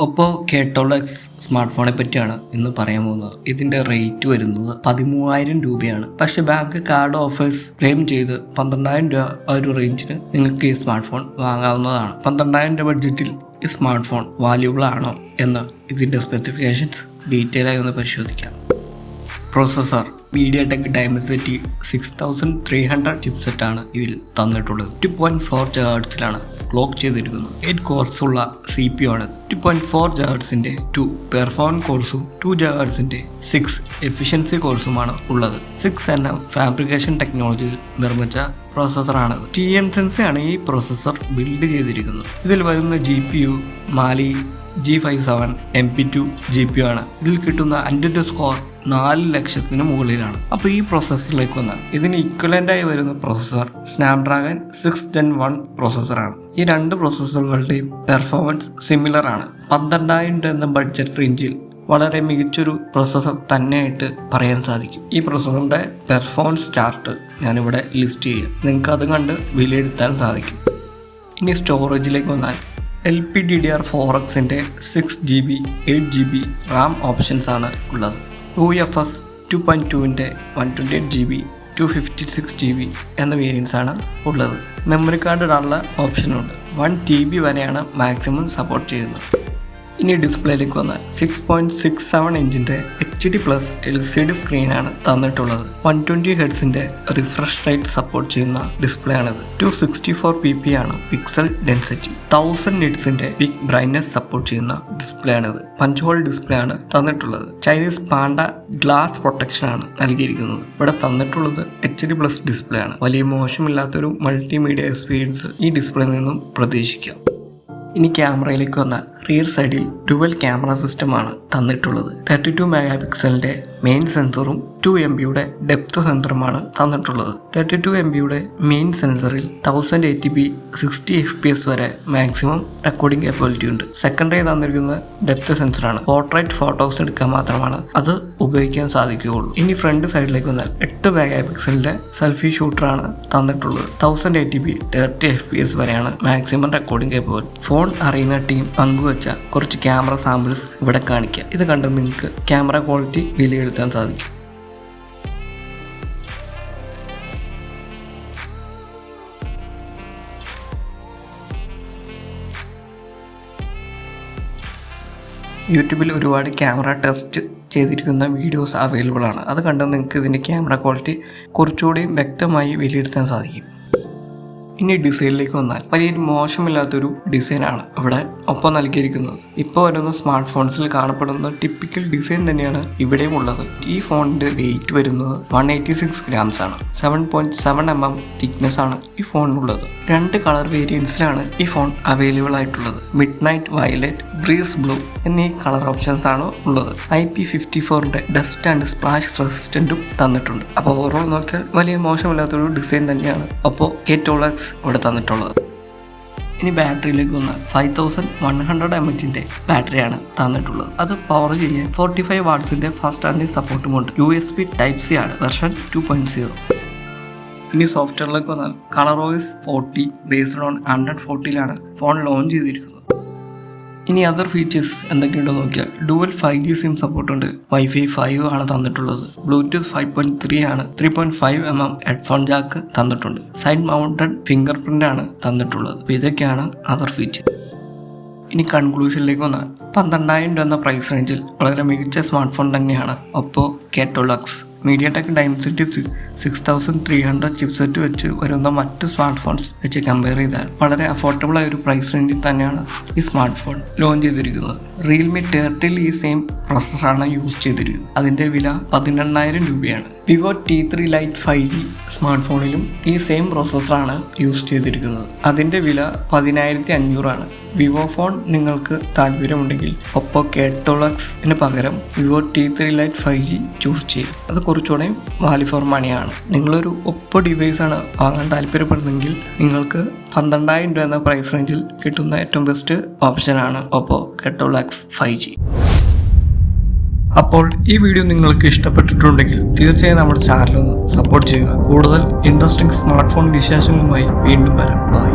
Oppo K12x smart പറ്റിയാണ് ഇന്ന് പറയാൻ പോകുന്നത്. ഇതിന്റെ റേറ്റ് വരുന്നത് 13,000 രൂപയാണ്. പക്ഷെ ബാങ്ക് കാർഡ് ഓഫേഴ്സ് ക്ലെയിം ചെയ്ത് 12,000 രൂപ ആ ഒരു റേഞ്ചിന് നിങ്ങൾക്ക് ഈ സ്മാർട്ട് ഫോൺ വാങ്ങാവുന്നതാണ്. 12,000 രൂപ ബഡ്ജറ്റിൽ ഈ സ്മാർട്ട് ഫോൺ വാല്യൂബിൾ ആണോ എന്ന് ഇതിന്റെ സ്പെസിഫിക്കേഷൻസ് ഡീറ്റെയിൽ ആയി ഒന്ന് പരിശോധിക്കാം. പ്രോസസർ MediaTek Dimensity 6300 ചിപ്സെറ്റ് ആണ് ഇതിൽ തന്നിട്ടുള്ളത്. 2.4 GHz ക്ലോക്ക് ചെയ്തിരിക്കുന്നു. 8 കോർസ് ഉള്ള CPU ആണ്. 2.4 GHz 2 പെർഫോമൻസ് കോഴ്സും 2 GHz 6 എഫിഷ്യൻസി കോഴ്സുമാണ് ഉള്ളത്. 6nm ഫാബ്രിക്കേഷൻ ടെക്നോളജി നിർമ്മിച്ച പ്രോസസ്സറാണ്. TSMC ആണ് ഈ പ്രോസസ്സർ ബിൽഡ് ചെയ്തിരിക്കുന്നത്. ഇതിൽ വരുന്ന GPU മാലി G57 MP2 GPU ആണ്. ഇതിൽ കിട്ടുന്ന ANTUTU സ്കോർ 4 ലക്ഷത്തിന് മുകളിലാണ്. അപ്പോൾ ഈ പ്രോസസ്സറിലേക്ക് വന്നാൽ ഇതിന് ഇക്വലൻ്റായി വരുന്ന പ്രോസസ്സർ സ്നാപ്ഡ്രാഗൺ 6 Gen 1 പ്രോസസ്സറാണ്. ഈ രണ്ട് പ്രോസസ്സറുകളുടെയും പെർഫോമൻസ് സിമിലർ ആണ്. 12,000 എന്ന ബഡ്ജറ്റ് റേഞ്ചിൽ വളരെ മികച്ചൊരു പ്രോസസ്സർ തന്നെയായിട്ട് പറയാൻ സാധിക്കും. ഈ പ്രോസസ്സറിൻ്റെ പെർഫോമൻസ് ചാർട്ട് ഞാനിവിടെ ലിസ്റ്റ് ചെയ്യാം. നിങ്ങൾക്ക് അത് കണ്ട് വിലയിരുത്താൻ സാധിക്കും. ഇനി സ്റ്റോറേജിലേക്ക് വന്നാൽ LPDDR4X 6GB 8GB RAM options ആണ് ഉള്ളത്. UFS 2.2 128GB 256GB എന്ന വേരിയൻസ് ആണ് ഉള്ളത്. മെമ്മറി കാർഡ് ഇടാനുള്ള ഓപ്ഷനുണ്ട്. 1 TB വരെയാണ് മാക്സിമം സപ്പോർട്ട് ചെയ്യുന്നത്. ഇനി ഡിസ്പ്ലേയിലേക്ക് വന്നാൽ 6.67 ഇഞ്ചിൻ്റെ HD+ LCD സ്ക്രീനാണ് തന്നിട്ടുള്ളത്. 120 Hz റിഫ്രഷ് റേറ്റ് സപ്പോർട്ട് ചെയ്യുന്ന ഡിസ്പ്ലേ ആണിത്. 264 ppi ആണ് pixel density. 1000 nits big brightness support ചെയ്യുന്ന ഡിസ്പ്ലേ ആണിത്. പഞ്ച് ഹോൾ ഡിസ്പ്ലേ ആണ് തന്നിട്ടുള്ളത്. ചൈനീസ് പാണ്ട ഗ്ലാസ് പ്രൊട്ടക്ഷൻ ആണ് നൽകിയിരിക്കുന്നത്. ഇവിടെ തന്നിട്ടുള്ളത് HD+ ഡിസ്പ്ലേ ആണ്. വലിയ മോശമില്ലാത്തൊരു മൾട്ടിമീഡിയ എക്സ്പീരിയൻസ് ഈ ഡിസ്പ്ലേയിൽ നിന്നും പ്രതീക്ഷിക്കാം. ഇനി ക്യാമറയിലേക്ക് വന്നാൽ റിയർ സൈഡിൽ ഡുവൽ ക്യാമറ സിസ്റ്റമാണ് തന്നിട്ടുള്ളത്. 32 MP മെയിൻ സെൻസറും 2 MB ഡെപ്ത് സെൻസറുമാണ് തന്നിട്ടുള്ളത്. 32 MB മെയിൻ സെൻസറിൽ 1080p 60 FPS വരെ മാക്സിമം റെക്കോർഡിംഗ് കേപ്പബിലിറ്റി ഉണ്ട്. സെക്കൻഡറി തന്നിരിക്കുന്ന ഡെപ്ത് സെൻസറാണ്. പോർട്രേറ്റ് ഫോട്ടോസ് എടുക്കാൻ മാത്രമാണ് അത് ഉപയോഗിക്കാൻ സാധിക്കുകയുള്ളൂ. ഇനി ഫ്രണ്ട് സൈഡിലേക്ക് വന്നാൽ 8 MP സെൽഫി ഷൂട്ടറാണ് തന്നിട്ടുള്ളത്. 1080p 30 FPS വരെയാണ് മാക്സിമം റെക്കോർഡിംഗ് കേപ്പബിലിറ്റി. ഫോൺ അറിയുന്ന ടീം പങ്കുവച്ച കുറച്ച് ക്യാമറ സാമ്പിൾസ് ഇവിടെ കാണിക്കുക. ഇത് കണ്ട് നിങ്ങൾക്ക് ക്യാമറ ക്വാളിറ്റി വിലയിരുത്താൻ സാധിക്കും. യൂട്യൂബിൽ ഒരുപാട് ക്യാമറ ടെസ്റ്റ് ചെയ്തിരിക്കുന്ന വീഡിയോസ് അവൈലബിൾ ആണ്. അത് കണ്ട് നിങ്ങൾക്ക് ഇതിൻ്റെ ക്യാമറ ക്വാളിറ്റി കുറച്ചുകൂടി വ്യക്തമായി വിലയിരുത്താൻ സാധിക്കും. ഇനി ഡിസൈനിലേക്ക് വന്നാൽ വലിയൊരു മോശമില്ലാത്തൊരു ഡിസൈനാണ് ഇവിടെ ഒപ്പം നൽകിയിരിക്കുന്നത്. ഇപ്പോൾ വരുന്ന സ്മാർട്ട് ഫോൺസിൽ കാണപ്പെടുന്ന ടിപ്പിക്കൽ ഡിസൈൻ തന്നെയാണ് ഇവിടെയും ഉള്ളത്. ഈ ഫോണിൻ്റെ വെയിറ്റ് വരുന്നത് 186 grams ആണ്. 7.7mm തിക്നെസ് ആണ് ഈ ഫോണിനുള്ളത്. 2 കളർ വേരിയൻസിലാണ് ഈ ഫോൺ അവൈലബിൾ ആയിട്ടുള്ളത്. Mid night violet, breeze blue എന്നീ കളർ ഓപ്ഷൻസ് ആണ് ഉള്ളത്. IP54 ഡസ്റ്റ് ആൻഡ് സ്പ്ലാഷ് റെസിസ്റ്റൻറ്റും തന്നിട്ടുണ്ട്. അപ്പോൾ ഓവറോൾ നോക്കിയാൽ വലിയ മോശമില്ലാത്തൊരു ഡിസൈൻ തന്നെയാണ് Oppo K12x ഇവിടെ തന്നിട്ടുള്ളത്. ഇനി ബാറ്ററിയിലേക്ക് വന്നാൽ 5100 mAh ബാറ്ററിയാണ് തന്നിട്ടുള്ളത്. അത് പവർ ചെയ്യാൻ 45 watts ഫാസ്റ്റ് ചാർജിംഗ് സപ്പോർട്ടും ഉണ്ട്. USB Type-C ആണ്. വെർഷൻ 2.0. ഇനി സോഫ്റ്റ്വെയറിലേക്ക് വന്നാൽ ColorOS 40 based on 140 phone launch ചെയ്തിരിക്കുന്നത്. ഇനി അതർ ഫീച്ചേഴ്സ് എന്തൊക്കെയുണ്ടെന്ന് നോക്കിയാൽ ഡുവൽ 5G സിം സപ്പോർട്ട് ഉണ്ട്. Wi-Fi 5 ആണ് തന്നിട്ടുള്ളത്. ബ്ലൂടൂത്ത് 5.3 ആണ്. 3.5mm ഹെഡ്ഫോൺ ജാക്ക് തന്നിട്ടുണ്ട്. സൈഡ് മൗണ്ടഡ് ഫിംഗർ പ്രിന്റ് ആണ് തന്നിട്ടുള്ളത്. അപ്പോൾ ഇതൊക്കെയാണ് അതർ ഫീച്ചർ. ഇനി കൺക്ലൂഷനിലേക്ക് വന്നാൽ 12,000 രൂപ എന്ന പ്രൈസ് റേഞ്ചിൽ വളരെ മികച്ച സ്മാർട്ട് ഫോൺ തന്നെയാണ് Oppo K12x. MediaTek Dimensity 6300 chipset വെച്ച് വരുന്ന മറ്റ് സ്മാർട്ട് ഫോൺസ് വെച്ച് കമ്പയർ ചെയ്താൽ വളരെ അഫോർഡബിൾ ആയ ഒരു പ്രൈസ് റേഞ്ചിൽ തന്നെയാണ് ഈ സ്മാർട്ട് ഫോൺ ലോഞ്ച് ചെയ്തിരിക്കുന്നത്. റിയൽമി 30 ഈ സെയിം പ്രോസസ്സറാണ് യൂസ് ചെയ്തിരിക്കുന്നത്. അതിൻ്റെ വില 18,000 രൂപയാണ്. Vivo T3 Lite 5G smart ഫോണിലും ഈ സെയിം പ്രോസസ്സറാണ് യൂസ് ചെയ്തിരിക്കുന്നത്. അതിൻ്റെ വില 10,500 ആണ്. വിവോ ഫോൺ നിങ്ങൾക്ക് താല്പര്യമുണ്ടെങ്കിൽ Oppo K12x പകരം Vivo T3 Lite 5G choose ചെയ്യും. അത് കുറച്ചുകൂടെ വാല്യൂ ഫോർ മണിയാണ്. നിങ്ങളൊരു Oppo ഡിവൈസാണ് വാങ്ങാൻ താല്പര്യപ്പെടുന്നെങ്കിൽ നിങ്ങൾക്ക് 12,000 രൂപ എന്ന പ്രൈസ് റേഞ്ചിൽ കിട്ടുന്ന ഏറ്റവും ബെസ്റ്റ് ഓപ്ഷനാണ് Oppo K12x 5G. അപ്പോൾ ഈ വീഡിയോ നിങ്ങൾക്ക് ഇഷ്ടപ്പെട്ടിട്ടുണ്ടെങ്കിൽ തീർച്ചയായും നമ്മുടെ ചാനൽ ഒന്ന് സപ്പോർട്ട് ചെയ്യുക. കൂടുതൽ ഇൻട്രസ്റ്റിംഗ് സ്മാർട്ട് ഫോൺ വിശേഷങ്ങളുമായി വീണ്ടും വരാം. ബൈ.